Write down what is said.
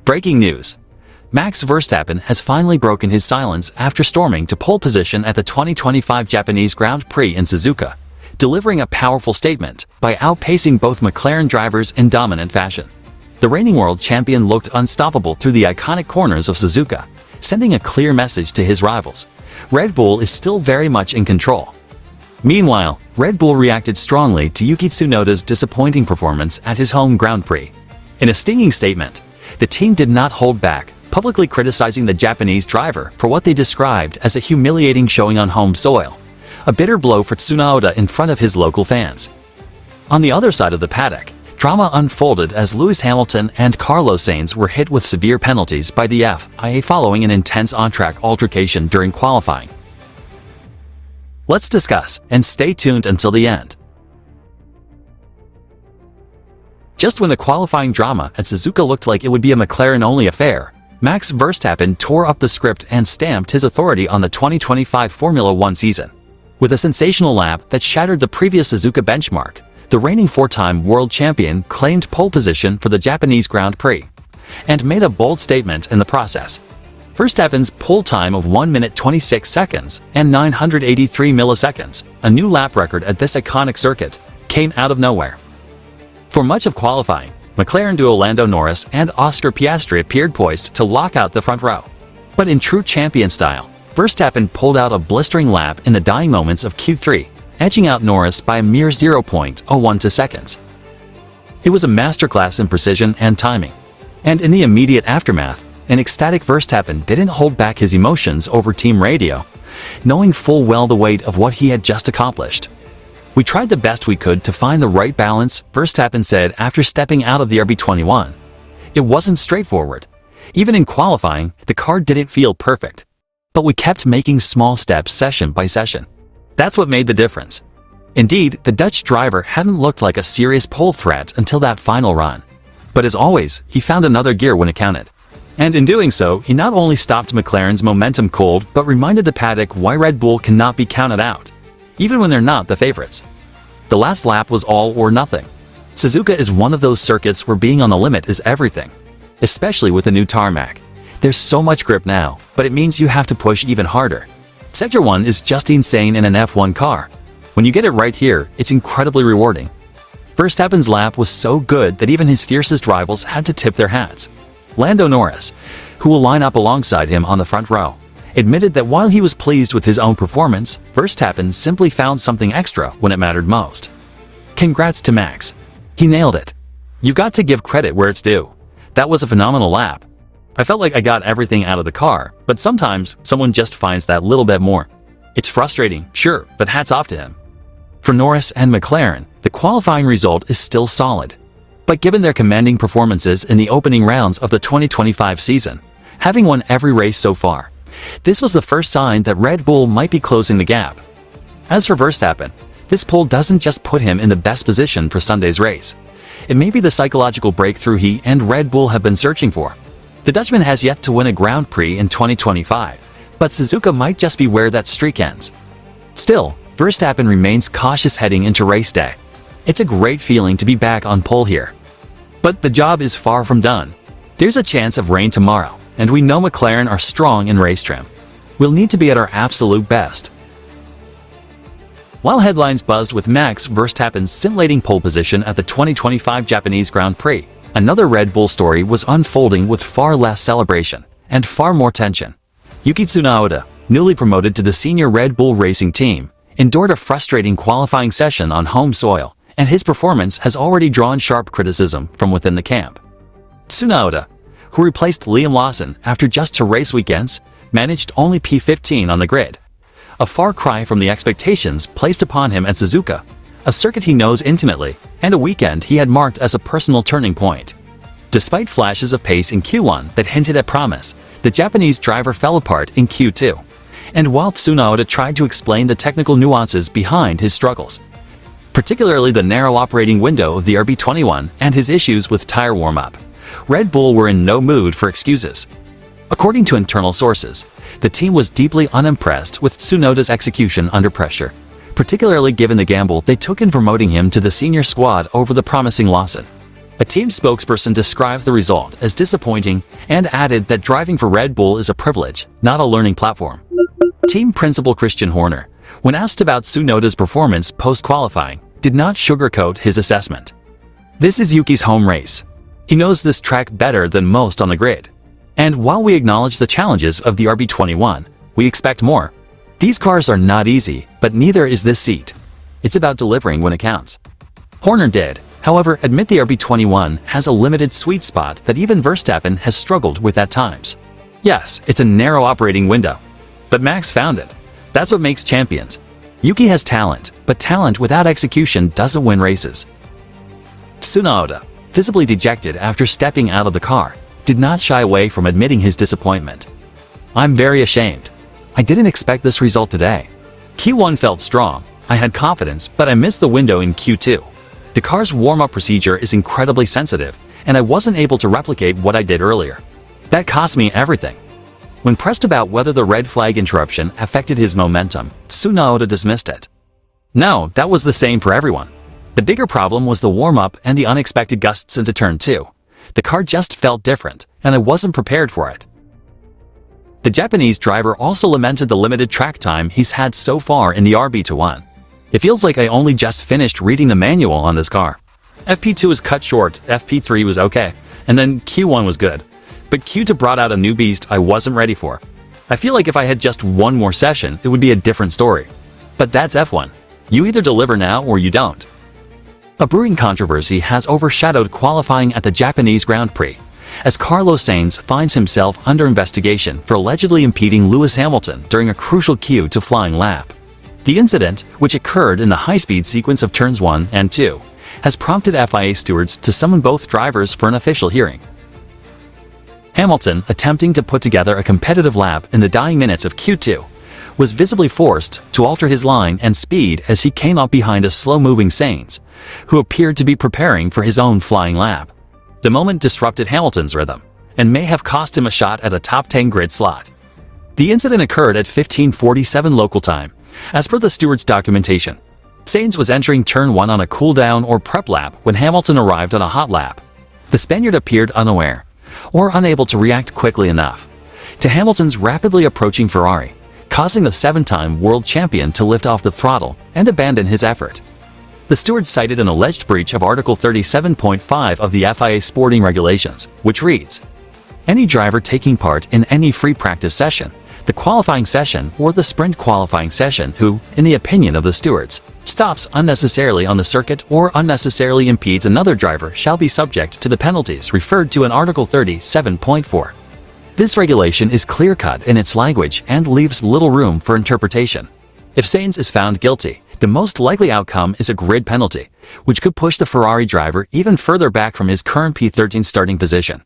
Breaking news. Max Verstappen has finally broken his silence after storming to pole position at the 2025 Japanese Grand Prix in Suzuka, delivering a powerful statement by outpacing both McLaren drivers in dominant fashion. The reigning world champion looked unstoppable through the iconic corners of Suzuka, sending a clear message to his rivals. Red Bull is still very much in control. Meanwhile, Red Bull reacted strongly to Yuki Tsunoda's disappointing performance at his home Grand Prix. In a stinging statement, the team did not hold back, publicly criticizing the Japanese driver for what they described as a humiliating showing on home soil, a bitter blow for Tsunoda in front of his local fans. On the other side of the paddock, drama unfolded as Lewis Hamilton and Carlos Sainz were hit with severe penalties by the FIA following an intense on-track altercation during qualifying. Let's discuss, and stay tuned until the end. Just when the qualifying drama at Suzuka looked like it would be a McLaren-only affair, Max Verstappen tore up the script and stamped his authority on the 2025 Formula One season. With a sensational lap that shattered the previous Suzuka benchmark, the reigning four-time world champion claimed pole position for the Japanese Grand Prix, and made a bold statement in the process. Verstappen's pole time of 1 minute 26 seconds and 983 milliseconds, a new lap record at this iconic circuit, came out of nowhere. For much of qualifying, McLaren duo Lando Norris and Oscar Piastri appeared poised to lock out the front row. But in true champion style, Verstappen pulled out a blistering lap in the dying moments of Q3, edging out Norris by a mere 0.01 seconds. It was a masterclass in precision and timing. And in the immediate aftermath, an ecstatic Verstappen didn't hold back his emotions over team radio, knowing full well the weight of what he had just accomplished. "We tried the best we could to find the right balance," Verstappen said after stepping out of the RB21. "It wasn't straightforward. Even in qualifying, the car didn't feel perfect. But we kept making small steps session by session. That's what made the difference." Indeed, the Dutch driver hadn't looked like a serious pole threat until that final run. But as always, he found another gear when it counted. And in doing so, he not only stopped McLaren's momentum cold, but reminded the paddock why Red Bull cannot be counted out, even when they're not the favorites. The last lap was all or nothing. Suzuka is one of those circuits where being on the limit is everything, especially with the new tarmac. There's so much grip now, but it means you have to push even harder. Sector 1 is just insane in an F1 car. When you get it right here, it's incredibly rewarding. Verstappen's lap was so good that even his fiercest rivals had to tip their hats. Lando Norris, who will line up alongside him on the front row, admitted that while he was pleased with his own performance, Verstappen simply found something extra when it mattered most. "Congrats to Max. He nailed it. You've got to give credit where it's due. That was a phenomenal lap. I felt like I got everything out of the car, but sometimes someone just finds that little bit more. It's frustrating, sure, but hats off to him." For Norris and McLaren, the qualifying result is still solid. But given their commanding performances in the opening rounds of the 2025 season, having won every race so far, this was the first sign that Red Bull might be closing the gap. As for Verstappen, this pole doesn't just put him in the best position for Sunday's race. It may be the psychological breakthrough he and Red Bull have been searching for. The Dutchman has yet to win a Grand Prix in 2025, but Suzuka might just be where that streak ends. Still, Verstappen remains cautious heading into race day. It's a great feeling to be back on pole here. But the job is far from done. There's a chance of rain tomorrow, and we know McLaren are strong in race trim. We'll need to be at our absolute best. While headlines buzzed with Max Verstappen's scintillating pole position at the 2025 Japanese Grand Prix, another Red Bull story was unfolding with far less celebration and far more tension. Yuki Tsunoda, newly promoted to the senior Red Bull racing team, endured a frustrating qualifying session on home soil, and his performance has already drawn sharp criticism from within the camp. Tsunoda, who replaced Liam Lawson after just 2 race weekends, managed only P15 on the grid, a far cry from the expectations placed upon him at Suzuka, a circuit he knows intimately, and a weekend he had marked as a personal turning point. Despite flashes of pace in Q1 that hinted at promise, the Japanese driver fell apart in Q2, and while Tsunoda tried to explain the technical nuances behind his struggles, particularly the narrow operating window of the RB21 and his issues with tire warm-up, Red Bull were in no mood for excuses. According to internal sources, the team was deeply unimpressed with Tsunoda's execution under pressure, particularly given the gamble they took in promoting him to the senior squad over the promising Lawson. A team spokesperson described the result as disappointing and added that driving for Red Bull is a privilege, not a learning platform. Team principal Christian Horner, when asked about Tsunoda's performance post-qualifying, did not sugarcoat his assessment. This is Yuki's home race. He knows this track better than most on the grid. And while we acknowledge the challenges of the RB21, we expect more. These cars are not easy, but neither is this seat. It's about delivering when it counts. Horner did, however, admit the RB21 has a limited sweet spot that even Verstappen has struggled with at times. Yes, it's a narrow operating window. But Max found it. That's what makes champions. Yuki has talent, but talent without execution doesn't win races. Tsunoda, visibly dejected after stepping out of the car, did not shy away from admitting his disappointment. "I'm very ashamed. I didn't expect this result today. Q1 felt strong, I had confidence, but I missed the window in Q2. The car's warm-up procedure is incredibly sensitive, and I wasn't able to replicate what I did earlier. That cost me everything." When pressed about whether the red flag interruption affected his momentum, Tsunoda dismissed it. No, that was the same for everyone. The bigger problem was the warm-up and the unexpected gusts into turn 2. The car just felt different, and I wasn't prepared for it. The Japanese driver also lamented the limited track time he's had so far in the RB21. "It feels like I only just finished reading the manual on this car. FP2 was cut short, FP3 was okay, and then Q1 was good. But Q2 brought out a new beast I wasn't ready for. I feel like if I had just one more session, it would be a different story. But that's F1. You either deliver now or you don't." A brewing controversy has overshadowed qualifying at the Japanese Grand Prix, as Carlos Sainz finds himself under investigation for allegedly impeding Lewis Hamilton during a crucial Q2 flying lap. The incident, which occurred in the high-speed sequence of turns 1 and 2, has prompted FIA stewards to summon both drivers for an official hearing. Hamilton, attempting to put together a competitive lap in the dying minutes of Q2, was visibly forced to alter his line and speed as he came up behind a slow-moving Sainz, who appeared to be preparing for his own flying lap. The moment disrupted Hamilton's rhythm, and may have cost him a shot at a top 10 grid slot. The incident occurred at 15:47 local time, as per the steward's documentation. Sainz was entering turn 1 on a cool-down or prep lap when Hamilton arrived on a hot lap. The Spaniard appeared unaware, or unable to react quickly enough, to Hamilton's rapidly approaching Ferrari, causing the 7-time world champion to lift off the throttle and abandon his effort. The steward cited an alleged breach of Article 37.5 of the FIA sporting regulations, which reads, "Any driver taking part in any free practice session, the qualifying session or the sprint qualifying session who, in the opinion of the stewards, stops unnecessarily on the circuit or unnecessarily impedes another driver shall be subject to the penalties referred to in Article 37.4. This regulation is clear-cut in its language and leaves little room for interpretation. If Sainz is found guilty, the most likely outcome is a grid penalty, which could push the Ferrari driver even further back from his current P13 starting position.